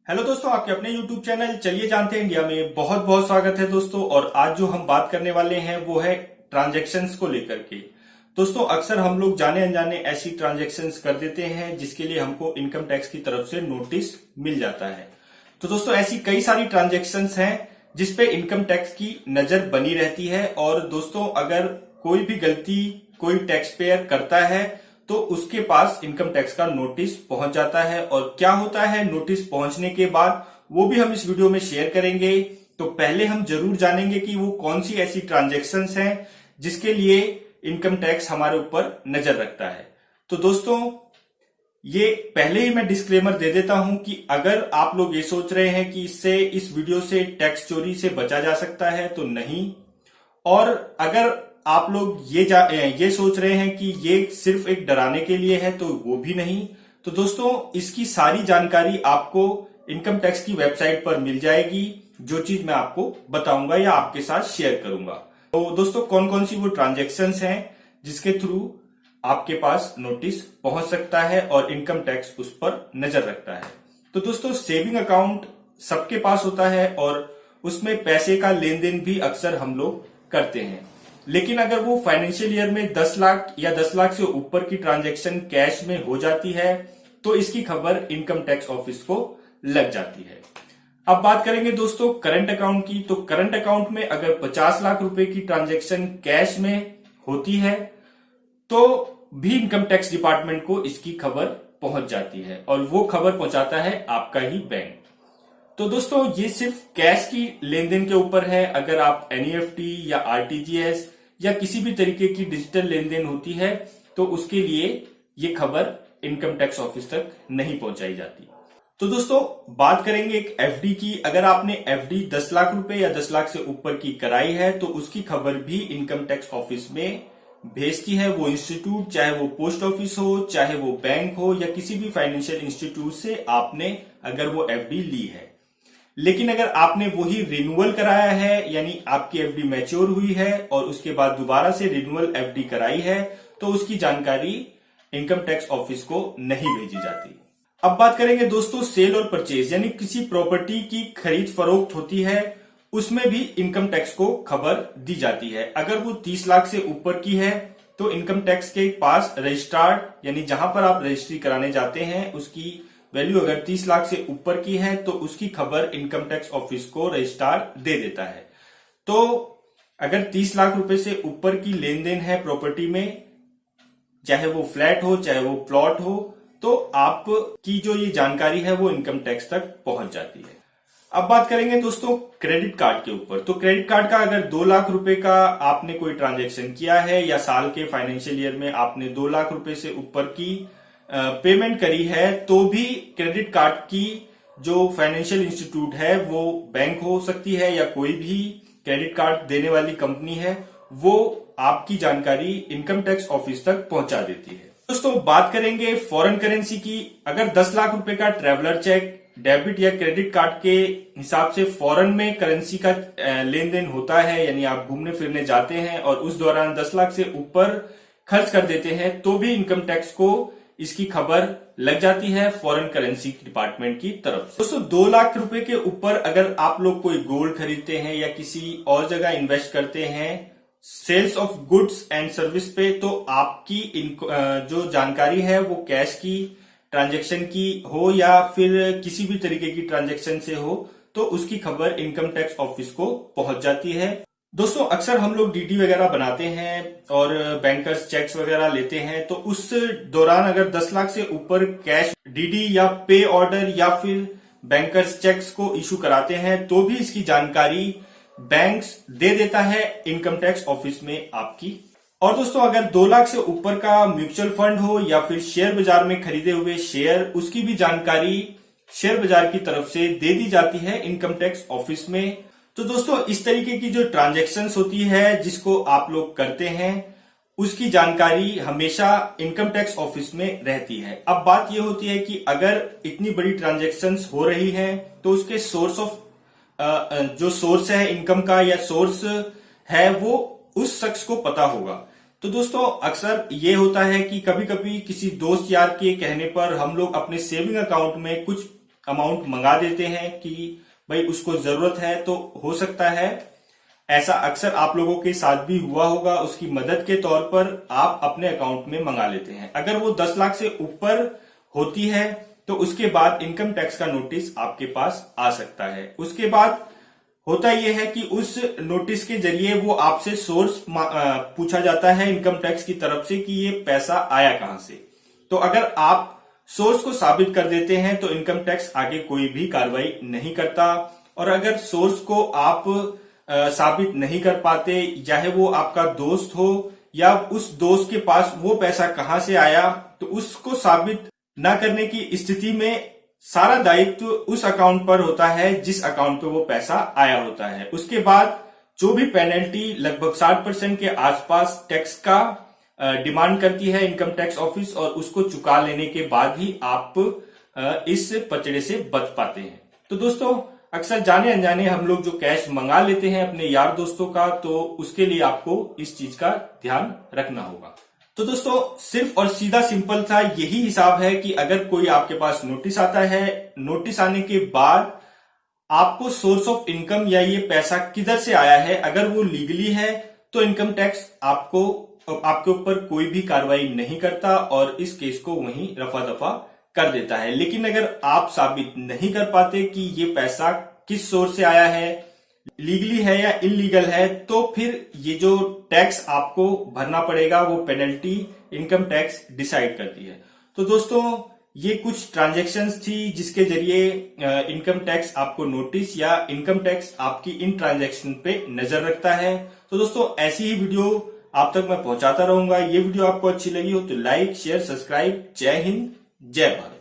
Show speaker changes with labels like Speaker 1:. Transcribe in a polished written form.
Speaker 1: Hello दोस्तों, आपके अपने YouTube चैनल चलिए जानते हैं इंडिया में बहुत बहुत स्वागत है दोस्तों। और आज जो हम बात करने वाले हैं वो है ट्रांजैक्शंस को लेकर के। दोस्तों, अक्सर हम लोग जाने अनजाने ऐसी ट्रांजैक्शंस कर देते हैं जिसके लिए हमको इनकम टैक्स की तरफ से नोटिस मिल जाता है। तो दोस्तों, ऐसी कई सारी ट्रांजैक्शंस हैं जिसपे इनकम टैक्स की नजर बनी रहती है। और दोस्तों, अगर कोई भी गलती कोई टैक्स पेयर करता है तो उसके पास इनकम टैक्स का नोटिस पहुंच जाता है। और क्या होता है नोटिस पहुंचने के बाद, वो भी हम इस वीडियो में शेयर करेंगे। तो पहले हम जरूर जानेंगे कि वो कौन सी ऐसी ट्रांजैक्शंस हैं जिसके लिए इनकम टैक्स हमारे ऊपर नजर रखता है। तो दोस्तों, ये पहले ही मैं डिस्क्लेमर दे देता हूं कि अगर आप लोग ये सोच रहे हैं कि इससे इस वीडियो से टैक्स चोरी से बचा जा सकता है तो नहीं। और अगर आप लोग ये सोच रहे हैं कि ये सिर्फ एक डराने के लिए है तो वो भी नहीं। तो दोस्तों, इसकी सारी जानकारी आपको इनकम टैक्स की वेबसाइट पर मिल जाएगी, जो चीज मैं आपको बताऊंगा या आपके साथ शेयर करूंगा। तो दोस्तों, कौन कौन सी वो ट्रांजैक्शंस हैं जिसके थ्रू आपके पास नोटिस पहुंच सकता है और इनकम टैक्स उस पर नजर रखता है। तो दोस्तों, सेविंग अकाउंट सबके पास होता है और उसमें पैसे का लेन देन भी अक्सर हम लोग करते हैं। लेकिन अगर वो फाइनेंशियल ईयर में 10 लाख या 10 लाख से ऊपर की ट्रांजैक्शन कैश में हो जाती है तो इसकी खबर इनकम टैक्स ऑफिस को लग जाती है। अब बात करेंगे दोस्तों करंट अकाउंट की। तो करंट अकाउंट में अगर 50 लाख रुपए की ट्रांजैक्शन कैश में होती है तो भी इनकम टैक्स डिपार्टमेंट को इसकी खबर पहुंच जाती है और वो खबर पहुंचाता है आपका ही बैंक। तो दोस्तों, ये सिर्फ कैश की लेन देन के ऊपर है। अगर आप एनईएफटी या आरटीजीएस या किसी भी तरीके की डिजिटल लेन देन होती है तो उसके लिए ये खबर इनकम टैक्स ऑफिस तक नहीं पहुंचाई जाती। तो दोस्तों, बात करेंगे एक एफडी की। अगर आपने एफडी 10 लाख रुपए या 10 लाख से ऊपर की कराई है तो उसकी खबर भी इनकम टैक्स ऑफिस में भेजती है वो इंस्टीट्यूट, चाहे वो पोस्ट ऑफिस हो, चाहे वो बैंक हो या किसी भी फाइनेंशियल इंस्टीट्यूट से आपने अगर वो एफडी ली है। लेकिन अगर आपने वही रिन्यूअल कराया है, यानी आपकी एफडी मैच्योर हुई है और उसके बाद दोबारा से रिन्यूअल एफडी कराई है, तो उसकी जानकारी इनकम टैक्स ऑफिस को नहीं भेजी जाती। अब बात करेंगे दोस्तों सेल और परचेज, यानी किसी प्रॉपर्टी की खरीद फरोख्त होती है, उसमें भी इनकम टैक्स को खबर दी जाती है। अगर वो 30 लाख से ऊपर की है तो इनकम टैक्स के पास रजिस्ट्रार्ड, यानी जहां पर आप रजिस्ट्री कराने जाते हैं उसकी वैल्यू अगर 30 लाख से ऊपर की है तो उसकी खबर इनकम टैक्स ऑफिस को रजिस्ट्रार दे देता है। तो अगर 30 लाख रुपए से ऊपर की लेन देन है प्रॉपर्टी में, चाहे वो फ्लैट हो चाहे वो प्लॉट हो, तो आपकी जो ये जानकारी है वो इनकम टैक्स तक पहुंच जाती है। अब बात करेंगे दोस्तों क्रेडिट कार्ड के ऊपर। तो क्रेडिट कार्ड का अगर 2 लाख रुपए का आपने कोई ट्रांजेक्शन किया है या साल के फाइनेंशियल ईयर में आपने 2 लाख रुपए से ऊपर की पेमेंट करी है तो भी क्रेडिट कार्ड की जो फाइनेंशियल इंस्टीट्यूट है वो बैंक हो सकती है या कोई भी क्रेडिट कार्ड देने वाली कंपनी है, वो आपकी जानकारी इनकम टैक्स ऑफिस तक पहुंचा देती है। दोस्तों, बात करेंगे फॉरेन करेंसी की। अगर 10 लाख रुपए का ट्रेवलर चेक, डेबिट या क्रेडिट कार्ड के हिसाब से फॉरेन में करेंसी का लेन देन होता है, यानी आप घूमने फिरने जाते हैं और उस दौरान 10 लाख से ऊपर खर्च कर देते हैं, तो भी इनकम टैक्स को इसकी खबर लग जाती है फॉरेन करेंसी डिपार्टमेंट की तरफ से। दोस्तों, 2 लाख रुपए के ऊपर अगर आप लोग कोई गोल्ड खरीदते हैं या किसी और जगह इन्वेस्ट करते हैं sales of goods and service पे, तो आपकी जो जानकारी है वो कैश की ट्रांजैक्शन की हो या फिर किसी भी तरीके की ट्रांजैक्शन से हो, तो उसकी खबर इनकम टैक्स ऑफिस को पहुंच जाती है। दोस्तों, अक्सर हम लोग डीडी वगैरह बनाते हैं और बैंकर्स चेक्स वगैरह लेते हैं, तो उस दौरान अगर 10 लाख से ऊपर कैश डीडी या पे ऑर्डर या फिर बैंकर्स चेक्स को इशू कराते हैं तो भी इसकी जानकारी बैंक्स दे देता है इनकम टैक्स ऑफिस में आपकी। और दोस्तों, अगर 2 लाख से ऊपर का म्यूचुअल फंड हो या फिर शेयर बाजार में खरीदे हुए शेयर, उसकी भी जानकारी शेयर बाजार की तरफ से दे दी जाती है इनकम टैक्स ऑफिस में। तो दोस्तों, इस तरीके की जो ट्रांजैक्शंस होती है जिसको आप लोग करते हैं उसकी जानकारी हमेशा इनकम टैक्स ऑफिस में रहती है। अब बात यह होती है कि अगर इतनी बड़ी ट्रांजैक्शंस हो रही हैं तो उसके सोर्स ऑफ जो सोर्स है इनकम का या सोर्स है वो उस शख्स को पता होगा। तो दोस्तों, अक्सर ये होता है कि कभी कभी किसी दोस्त यार के कहने पर हम लोग अपने सेविंग अकाउंट में कुछ अमाउंट मंगा देते हैं कि भाई उसको जरूरत है। तो हो सकता है ऐसा अक्सर आप लोगों के साथ भी हुआ होगा, उसकी मदद के तौर पर आप अपने अकाउंट में मंगा लेते हैं। अगर वो 10 लाख से ऊपर होती है तो उसके बाद इनकम टैक्स का नोटिस आपके पास आ सकता है। उसके बाद होता यह है कि उस नोटिस के जरिए वो आपसे सोर्स पूछा जाता है इनकम टैक्स की तरफ से कि ये पैसा आया कहां से। तो अगर आप सोर्स को साबित कर देते हैं तो इनकम टैक्स आगे कोई भी कार्रवाई नहीं करता। और अगर सोर्स को आप साबित नहीं कर पाते, चाहे वो आपका दोस्त हो या उस दोस्त के पास वो पैसा कहां से आया, तो उसको साबित न करने की स्थिति में सारा दायित्व उस अकाउंट पर होता है जिस अकाउंट पे वो पैसा आया होता है। उसके बाद जो भी पेनल्टी लगभग 60% के आसपास टैक्स का डिमांड करती है इनकम टैक्स ऑफिस, और उसको चुका लेने के बाद ही आप इस पचड़े से बच पाते हैं। तो दोस्तों, अक्सर जाने अनजाने हम लोग जो कैश मंगा लेते हैं अपने यार दोस्तों का, तो उसके लिए आपको इस चीज का ध्यान रखना होगा। तो दोस्तों, सिर्फ और सीधा सिंपल सा यही हिसाब है कि अगर कोई आपके पास नोटिस आता है, नोटिस आने के बाद आपको सोर्स ऑफ इनकम या ये पैसा किधर से आया है, अगर वो लीगली है तो इनकम टैक्स आपके ऊपर कोई भी कार्रवाई नहीं करता और इस केस को वहीं रफा दफा कर देता है। लेकिन अगर आप साबित नहीं कर पाते कि ये पैसा किस सोर्स से आया है, लीगली है या इलीगल है, तो फिर ये जो टैक्स आपको भरना पड़ेगा वो पेनल्टी इनकम टैक्स डिसाइड करती है। तो दोस्तों, ये कुछ ट्रांजैक्शंस थी जिसके जरिए इनकम टैक्स आपको नोटिस या इनकम टैक्स आपकी इन ट्रांजैक्शन पे नजर रखता है। तो दोस्तों, ऐसी ही वीडियो आप तक मैं पहुंचाता रहूंगा। ये वीडियो आपको अच्छी लगी हो तो लाइक, शेयर, सब्सक्राइब। जय हिंद, जय भारत।